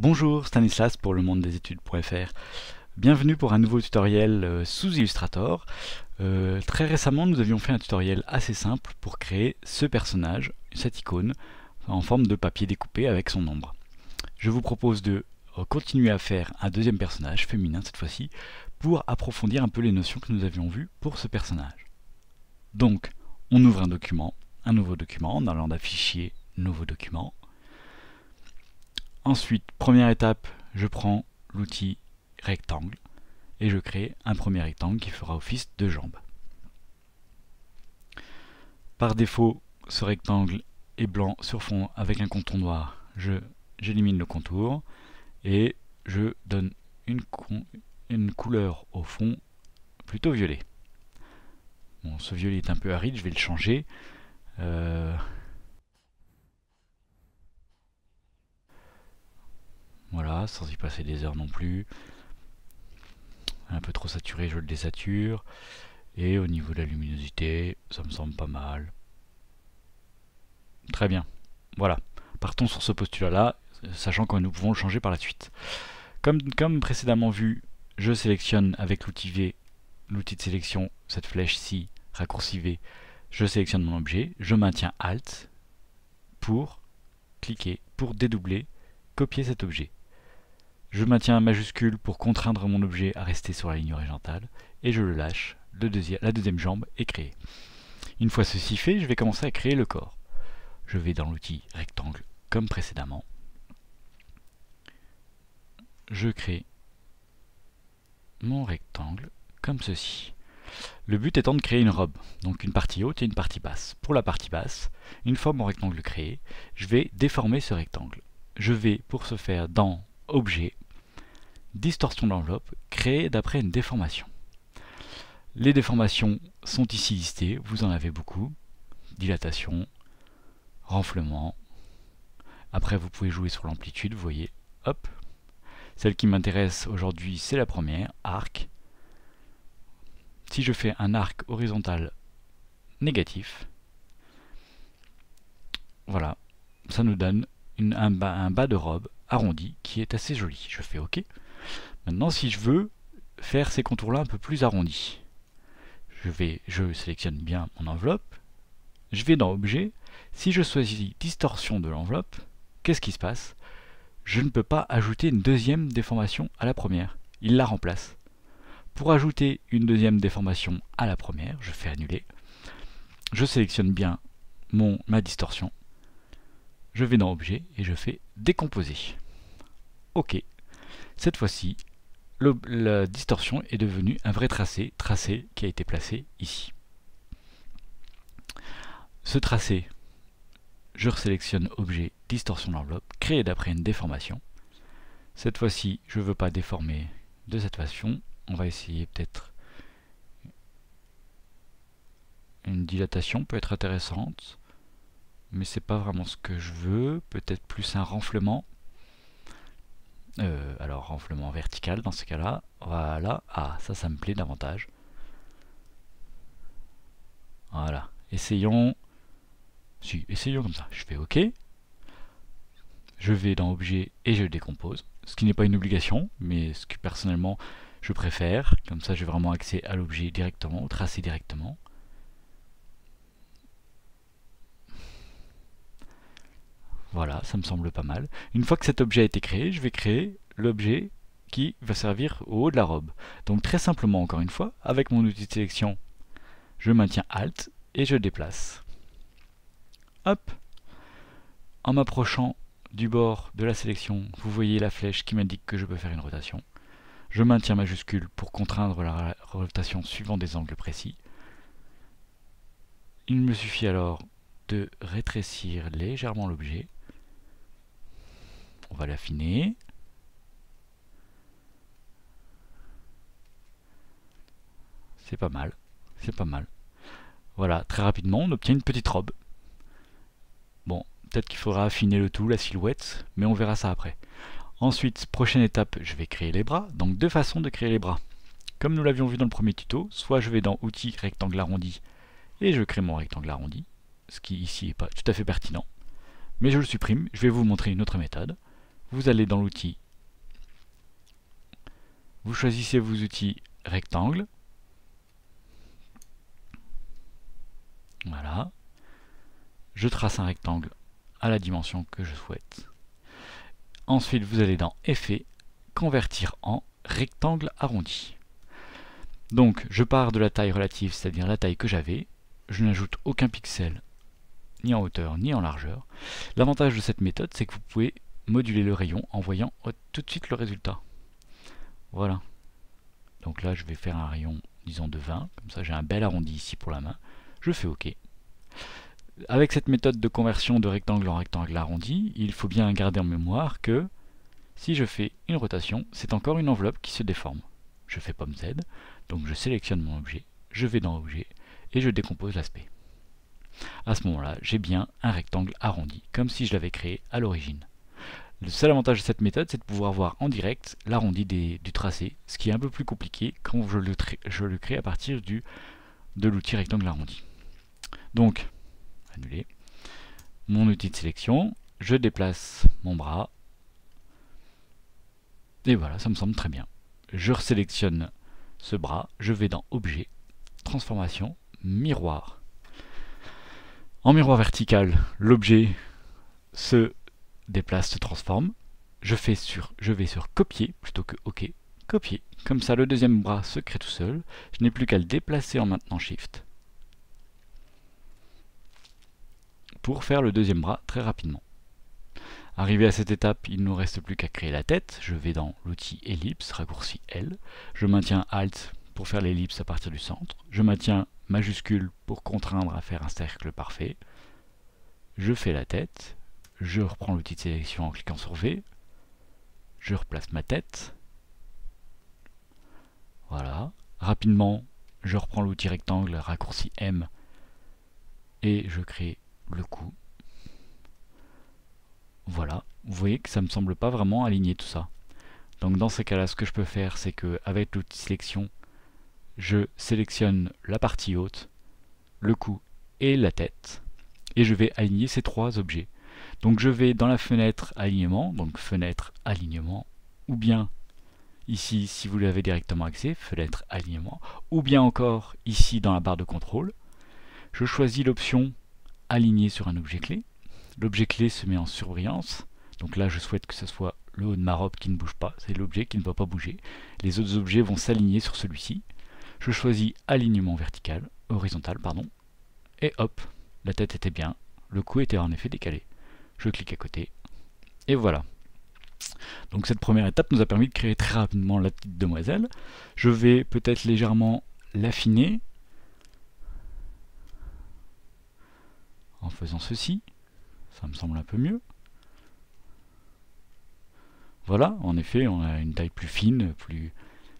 Bonjour, Stanislas pour le monde des études.fr. Bienvenue pour un nouveau tutoriel sous Illustrator. Très récemment, nous avions fait un tutoriel assez simple pour créer ce personnage, cette icône, en forme de papier découpé avec son ombre. Je vous propose de continuer à faire un deuxième personnage, féminin cette fois-ci, pour approfondir un peu les notions que nous avions vues pour ce personnage. Donc, on ouvre un nouveau document, en allant d'un fichier, nouveau document. Ensuite, première étape, je prends l'outil rectangle et je crée un premier rectangle qui fera office de jambe. Par défaut, ce rectangle est blanc sur fond avec un contour noir. J'élimine le contour et je donne une couleur au fond plutôt violet. Bon, ce violet est un peu aride, je vais le changer. Voilà, sans y passer des heures non plus. Un peu trop saturé, je le désature. Et au niveau de la luminosité, ça me semble pas mal. Très bien. Voilà. Partons sur ce postulat-là, sachant que nous pouvons le changer par la suite. Comme précédemment vu, je sélectionne avec l'outil V, l'outil de sélection, cette flèche-ci, raccourci V, je sélectionne mon objet, je maintiens Alt pour cliquer, pour dédoubler, copier cet objet. Je maintiens un majuscule pour contraindre mon objet à rester sur la ligne horizontale et je le lâche, la deuxième jambe est créée. Une fois ceci fait, je vais commencer à créer le corps. Je vais dans l'outil rectangle comme précédemment. Je crée mon rectangle comme ceci. Le but étant de créer une robe, donc une partie haute et une partie basse. Pour la partie basse, une fois mon rectangle créé, je vais déformer ce rectangle. Je vais pour ce faire dans Objet, distorsion d'enveloppe, créée d'après une déformation. Les déformations sont ici listées, vous en avez beaucoup. Dilatation, renflement. Après vous pouvez jouer sur l'amplitude, vous voyez, hop. Celle qui m'intéresse aujourd'hui c'est la première, arc. Si je fais un arc horizontal négatif, voilà, ça nous donne un bas de robe arrondi qui est assez joli. Je fais OK. Maintenant, si je veux faire ces contours-là un peu plus arrondis, je sélectionne bien mon enveloppe, je vais dans Objet, si je choisis Distorsion de l'enveloppe, qu'est-ce qui se passe? Je ne peux pas ajouter une deuxième déformation à la première, il la remplace. Pour ajouter une deuxième déformation à la première, je fais Annuler, je sélectionne bien ma distorsion, je vais dans Objet et je fais Décomposer. OK. Cette fois-ci, la distorsion est devenue un vrai tracé qui a été placé ici. Ce tracé, je resélectionne Objet, Distorsion d'enveloppe, créé d'après une déformation. Cette fois-ci, je ne veux pas déformer de cette façon. On va essayer peut-être une dilatation, peut être intéressante, mais c'est pas vraiment ce que je veux. Peut-être plus un renflement. Alors renflement vertical dans ce cas-là. Voilà. Ah, ça me plaît davantage. Voilà. Essayons comme ça. Je fais OK. Je vais dans Objet et je décompose. Ce qui n'est pas une obligation, mais ce que personnellement je préfère. Comme ça, j'ai vraiment accès à l'objet directement, au tracé directement. Voilà, ça me semble pas mal. Une fois que cet objet a été créé, je vais créer l'objet qui va servir au haut de la robe. Donc très simplement, encore une fois, avec mon outil de sélection, je maintiens Alt et je déplace. Hop. En m'approchant du bord de la sélection, vous voyez la flèche qui m'indique que je peux faire une rotation. Je maintiens majuscule pour contraindre la rotation suivant des angles précis. Il me suffit alors de rétrécir légèrement l'objet. On va l'affiner. C'est pas mal, c'est pas mal. Voilà, très rapidement, on obtient une petite robe. Bon, peut-être qu'il faudra affiner le tout, la silhouette, mais on verra ça après. Ensuite, prochaine étape, je vais créer les bras. Donc deux façons de créer les bras. Comme nous l'avions vu dans le premier tuto, soit je vais dans Outils, rectangle arrondi, et je crée mon rectangle arrondi, ce qui ici n'est pas tout à fait pertinent. Mais je le supprime, je vais vous montrer une autre méthode. vous allez dans l'outil, vous choisissez vos outils rectangle. Voilà. Je trace un rectangle à la dimension que je souhaite. Ensuite, vous allez dans Effet, Convertir en rectangle arrondi. Donc, je pars de la taille relative, c'est-à-dire la taille que j'avais. Je n'ajoute aucun pixel, ni en hauteur, ni en largeur. L'avantage de cette méthode, c'est que vous pouvez moduler le rayon en voyant tout de suite le résultat. Voilà. Donc là, je vais faire un rayon, disons, de 20. Comme ça, j'ai un bel arrondi ici pour la main. Je fais OK. Avec cette méthode de conversion de rectangle en rectangle arrondi, il faut bien garder en mémoire que si je fais une rotation, c'est encore une enveloppe qui se déforme. Je fais pomme Z, donc je sélectionne mon objet, je vais dans Objet et je décompose l'aspect. À ce moment-là, j'ai bien un rectangle arrondi, comme si je l'avais créé à l'origine. Le seul avantage de cette méthode, c'est de pouvoir voir en direct l'arrondi du tracé, ce qui est un peu plus compliqué quand je le crée à partir de l'outil rectangle arrondi. Donc, annuler mon outil de sélection, je déplace mon bras, et voilà, ça me semble très bien. Je resélectionne ce bras, je vais dans Objet, Transformation, Miroir. En miroir vertical, l'objet se déplace, se transforme. Je vais sur Copier plutôt que OK. Copier. Comme ça, le deuxième bras se crée tout seul. Je n'ai plus qu'à le déplacer en maintenant Shift pour faire le deuxième bras très rapidement. Arrivé à cette étape, il ne nous reste plus qu'à créer la tête. Je vais dans l'outil Ellipse, raccourci L. Je maintiens Alt pour faire l'ellipse à partir du centre. Je maintiens majuscule pour contraindre à faire un cercle parfait. Je fais la tête. Je reprends l'outil de sélection en cliquant sur V. Je replace ma tête. Voilà. Rapidement, je reprends l'outil rectangle, raccourci M. Et je crée le cou. Voilà, vous voyez que ça ne me semble pas vraiment aligné tout ça. Donc dans ces cas-là, ce que je peux faire, c'est qu'avec l'outil sélection, je sélectionne la partie haute, le cou et la tête, et je vais aligner ces trois objets. Donc je vais dans la fenêtre alignement, donc fenêtre alignement, ou bien ici, si vous l'avez directement accès, fenêtre alignement, ou bien encore ici dans la barre de contrôle, je choisis l'option aligner sur un objet clé. L'objet clé se met en surbrillance, donc là je souhaite que ce soit le haut de ma robe qui ne bouge pas, c'est l'objet qui ne va pas bouger. Les autres objets vont s'aligner sur celui-ci. Je choisis alignement vertical, horizontal, pardon, et hop, la tête était bien, le cou était en effet décalé. Je clique à côté, et voilà. Donc cette première étape nous a permis de créer très rapidement la petite demoiselle. Je vais peut-être légèrement l'affiner en faisant ceci. Ça me semble un peu mieux. Voilà, en effet, on a une taille plus fine, plus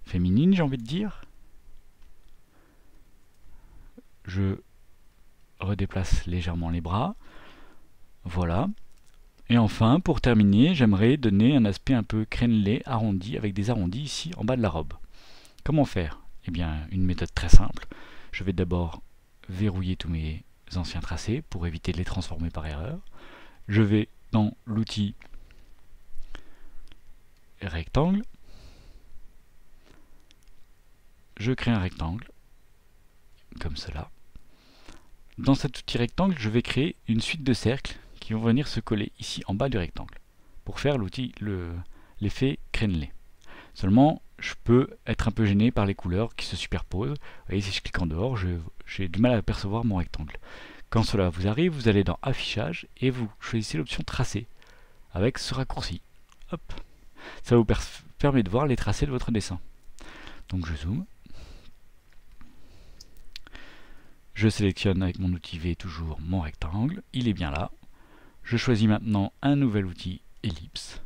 féminine, j'ai envie de dire. Je redéplace légèrement les bras. Voilà. Et enfin, pour terminer, j'aimerais donner un aspect un peu crénelé, arrondi, avec des arrondis ici en bas de la robe. Comment faire? Eh bien, une méthode très simple. Je vais d'abord verrouiller tous mes anciens tracés pour éviter de les transformer par erreur. Je vais dans l'outil rectangle. Je crée un rectangle, comme cela. Dans cet outil rectangle, je vais créer une suite de cercles qui vont venir se coller ici en bas du rectangle pour faire l'effet crénelé. Seulement, je peux être un peu gêné par les couleurs qui se superposent. Vous voyez, si je clique en dehors, j'ai du mal à apercevoir mon rectangle. Quand cela vous arrive, vous allez dans Affichage et vous choisissez l'option Tracer avec ce raccourci. Hop. Ça vous permet de voir les tracés de votre dessin. Donc je zoome. Je sélectionne avec mon outil V toujours mon rectangle. Il est bien là. Je choisis maintenant un nouvel outil Ellipse.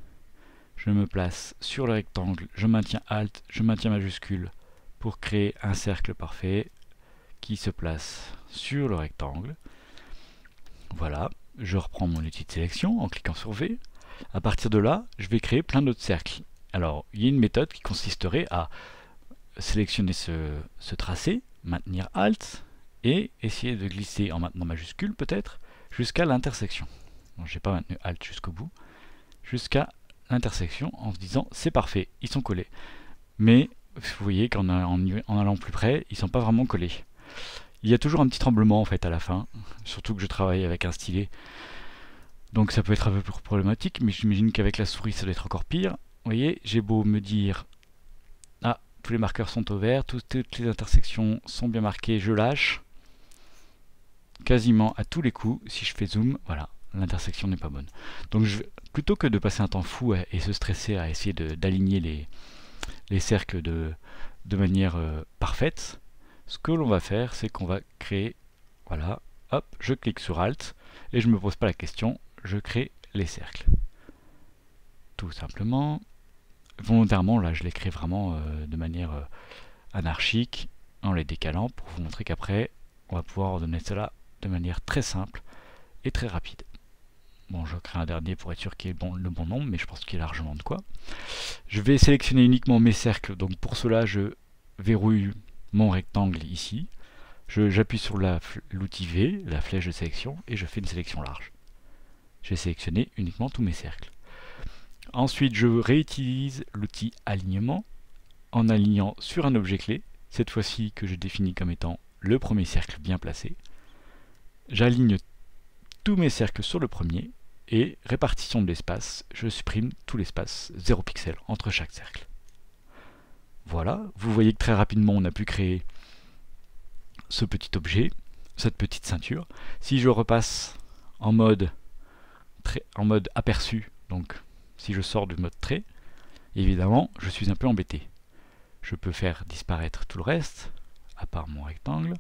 Je me place sur le rectangle. Je maintiens Alt, je maintiens majuscule pour créer un cercle parfait qui se place sur le rectangle. Voilà. Je reprends mon outil de sélection en cliquant sur V. À partir de là, je vais créer plein d'autres cercles. Alors, il y a une méthode qui consisterait à sélectionner ce tracé, maintenir Alt, et essayer de glisser en maintenant majuscule peut-être, jusqu'à l'intersection. Je n'ai pas maintenu Alt jusqu'au bout, jusqu'à l'intersection en se disant c'est parfait, ils sont collés. Mais vous voyez qu'en allant plus près, ils sont pas vraiment collés. Il y a toujours un petit tremblement en fait à la fin, surtout que je travaille avec un stylet. Donc ça peut être un peu plus problématique, mais j'imagine qu'avec la souris ça doit être encore pire. Vous voyez, j'ai beau me dire ah, tous les marqueurs sont au vert, toutes les intersections sont bien marquées, je lâche. Quasiment à tous les coups, si je fais zoom, voilà, l'intersection n'est pas bonne. Donc plutôt que de passer un temps fou et se stresser à essayer d'aligner les cercles de manière parfaite, ce que l'on va faire, c'est qu'on va créer, voilà, hop, je clique sur Alt, et je ne me pose pas la question, je crée les cercles. Tout simplement, volontairement, là je les crée vraiment de manière anarchique, en les décalant, pour vous montrer qu'après, on va pouvoir ordonner cela de manière très simple et très rapide. Bon, je crée un dernier pour être sûr qu'il y ait le bon nombre, mais je pense qu'il y a largement de quoi. Je vais sélectionner uniquement mes cercles, donc pour cela je verrouille mon rectangle ici. J'appuie sur l'outil V, la flèche de sélection, et je fais une sélection large. J'ai sélectionné uniquement tous mes cercles. Ensuite, je réutilise l'outil alignement en alignant sur un objet clé, cette fois-ci que je définis comme étant le premier cercle bien placé. J'aligne tous mes cercles sur le premier et répartition de l'espace, je supprime tout l'espace 0 pixel entre chaque cercle. Voilà, vous voyez que très rapidement on a pu créer ce petit objet, cette petite ceinture. Si je repasse en mode aperçu, donc si je sors du mode trait, évidemment je suis un peu embêté. Je peux faire disparaître tout le reste, à part mon rectangle,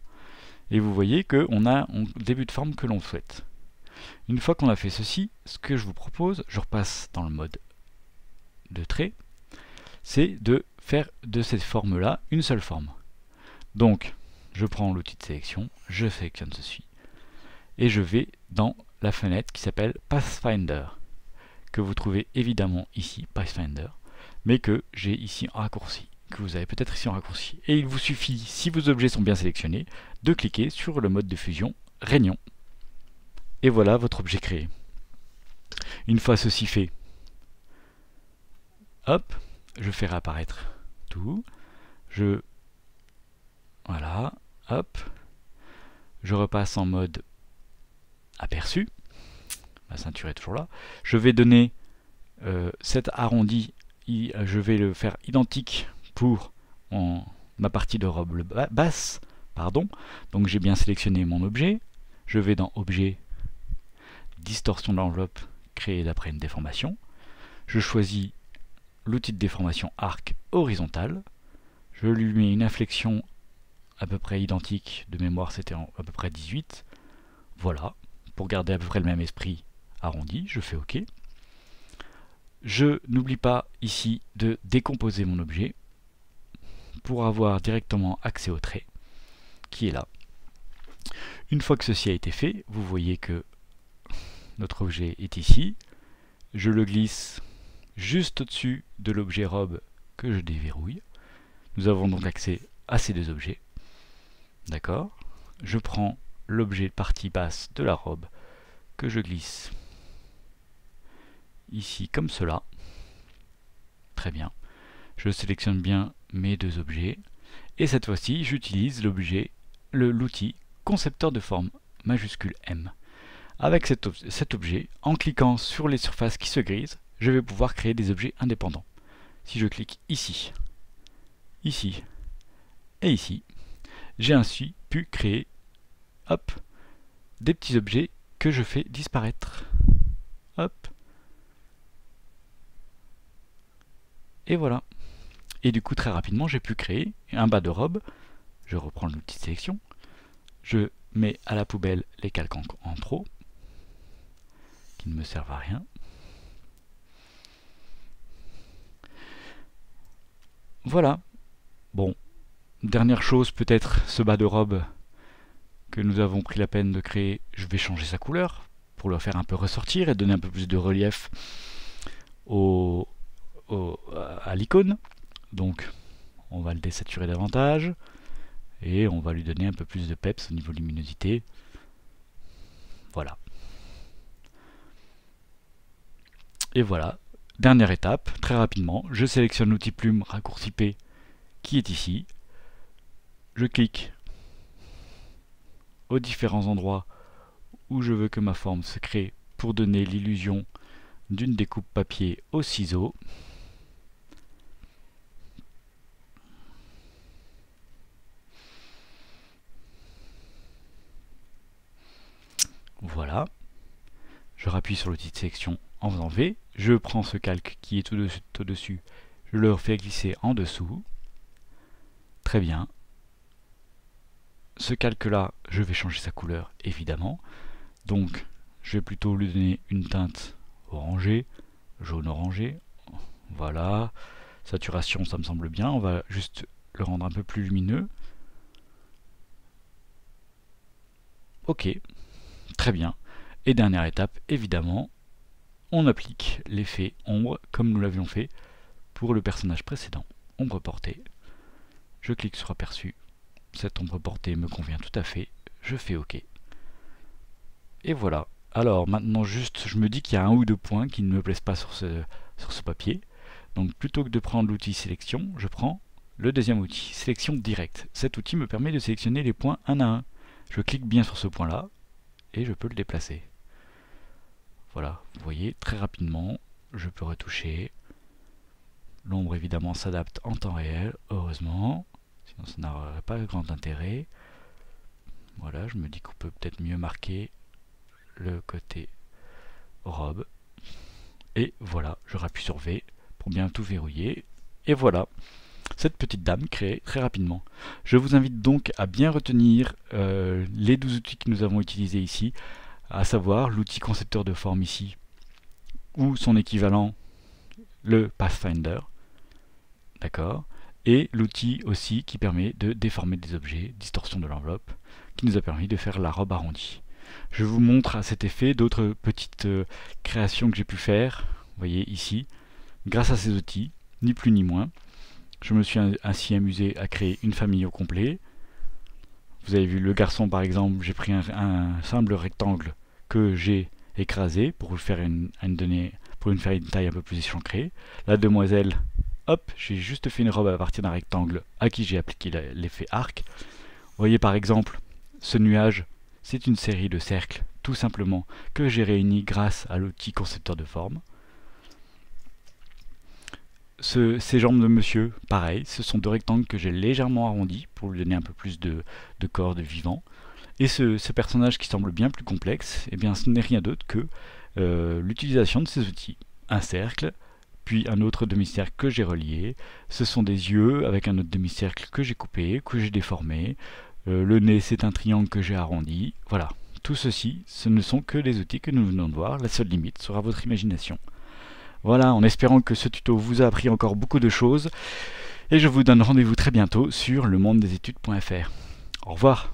et vous voyez qu'on a un début de forme que l'on souhaite. Une fois qu'on a fait ceci, ce que je vous propose, je repasse dans le mode de trait, c'est de faire de cette forme-là une seule forme. Donc, je prends l'outil de sélection, je sélectionne ceci, et je vais dans la fenêtre qui s'appelle Pathfinder, que vous trouvez évidemment ici, Pathfinder, mais que j'ai ici en raccourci, que vous avez peut-être ici en raccourci. Et il vous suffit, si vos objets sont bien sélectionnés, de cliquer sur le mode de fusion Réunion. Et voilà votre objet créé. Une fois ceci fait, hop, je fais réapparaître tout, voilà, hop, je repasse en mode aperçu, ma ceinture est toujours là, je vais donner cet arrondi, je vais le faire identique pour ma partie de robe basse, pardon, donc j'ai bien sélectionné mon objet, je vais dans objet, distorsion de l'enveloppe créée d'après une déformation, je choisis l'outil de déformation arc horizontal, je lui mets une inflexion à peu près identique, de mémoire c'était à peu près 18, voilà, pour garder à peu près le même esprit arrondi, je fais OK. Je n'oublie pas ici de décomposer mon objet pour avoir directement accès au trait qui est là. Une fois que ceci a été fait, vous voyez que notre objet est ici, je le glisse juste au-dessus de l'objet robe que je déverrouille. Nous avons donc accès à ces deux objets. D'accord? Je prends l'objet partie basse de la robe que je glisse ici comme cela. Très bien. Je sélectionne bien mes deux objets. Et cette fois-ci, j'utilise l'outil concepteur de forme majuscule M. Avec cet objet, en cliquant sur les surfaces qui se grisent, je vais pouvoir créer des objets indépendants. Si je clique ici, ici et ici, j'ai ainsi pu créer hop, des petits objets que je fais disparaître. Hop. Et voilà. Et du coup, très rapidement, j'ai pu créer un bas de robe. Je reprends l'outil de sélection. Je mets à la poubelle les calques en trop, qui ne me servent à rien. Voilà. Bon. Dernière chose, peut-être ce bas de robe que nous avons pris la peine de créer, je vais changer sa couleur pour le faire un peu ressortir et donner un peu plus de relief à l'icône. Donc on va le désaturer davantage et on va lui donner un peu plus de peps au niveau luminosité. Voilà. Et voilà, dernière étape, très rapidement, je sélectionne l'outil plume raccourci P qui est ici. Je clique aux différents endroits où je veux que ma forme se crée pour donner l'illusion d'une découpe papier au ciseau. Voilà. Je rappuie sur l'outil de sélection en faisant V. Je prends ce calque qui est tout au-dessus, je le fais glisser en dessous. Très bien. Ce calque-là, je vais changer sa couleur, évidemment. Donc, je vais plutôt lui donner une teinte orangée, jaune-orangé. Voilà. Saturation, ça me semble bien. On va juste le rendre un peu plus lumineux. Ok. Très bien. Et dernière étape, évidemment, on applique l'effet ombre comme nous l'avions fait pour le personnage précédent. Ombre portée. Je clique sur aperçu. Cette ombre portée me convient tout à fait. Je fais OK. Et voilà. Alors maintenant juste, je me dis qu'il y a un ou deux points qui ne me plaisent pas sur ce papier. Donc plutôt que de prendre l'outil sélection, je prends le deuxième outil, sélection directe. Cet outil me permet de sélectionner les points un à un. Je clique bien sur ce point-là et je peux le déplacer. Voilà, vous voyez, très rapidement, je peux retoucher. L'ombre évidemment s'adapte en temps réel, heureusement, sinon ça n'aurait pas grand intérêt. Voilà, je me dis qu'on peut peut-être mieux marquer le côté robe. Et voilà, je rappuie sur V pour bien tout verrouiller. Et voilà, cette petite dame créée très rapidement. Je vous invite donc à bien retenir les 12 outils que nous avons utilisés ici, à savoir l'outil concepteur de forme ici, ou son équivalent, le Pathfinder, d'accord, et l'outil aussi qui permet de déformer des objets, distorsion de l'enveloppe, qui nous a permis de faire la robe arrondie. Je vous montre à cet effet d'autres petites créations que j'ai pu faire, vous voyez ici, grâce à ces outils, ni plus ni moins. Je me suis ainsi amusé à créer une famille au complet. Vous avez vu le garçon par exemple, j'ai pris un simple rectangle que j'ai écrasé pour faire une taille un peu plus échancrée. La demoiselle, hop, j'ai juste fait une robe à partir d'un rectangle à qui j'ai appliqué l'effet arc. Vous voyez par exemple, ce nuage, c'est une série de cercles, tout simplement, que j'ai réunis grâce à l'outil concepteur de forme. Ces jambes de monsieur, pareil, ce sont deux rectangles que j'ai légèrement arrondis pour lui donner un peu plus de corps, de vivant. Et ce personnage qui semble bien plus complexe, eh bien ce n'est rien d'autre que l'utilisation de ces outils. Un cercle, puis un autre demi-cercle que j'ai relié. Ce sont des yeux avec un autre demi-cercle que j'ai coupé, que j'ai déformé. Le nez, c'est un triangle que j'ai arrondi. Voilà, tout ceci, ce ne sont que des outils que nous venons de voir. La seule limite sera votre imagination. Voilà, en espérant que ce tuto vous a appris encore beaucoup de choses. Et je vous donne rendez-vous très bientôt sur lemondedésétudes.fr. Au revoir.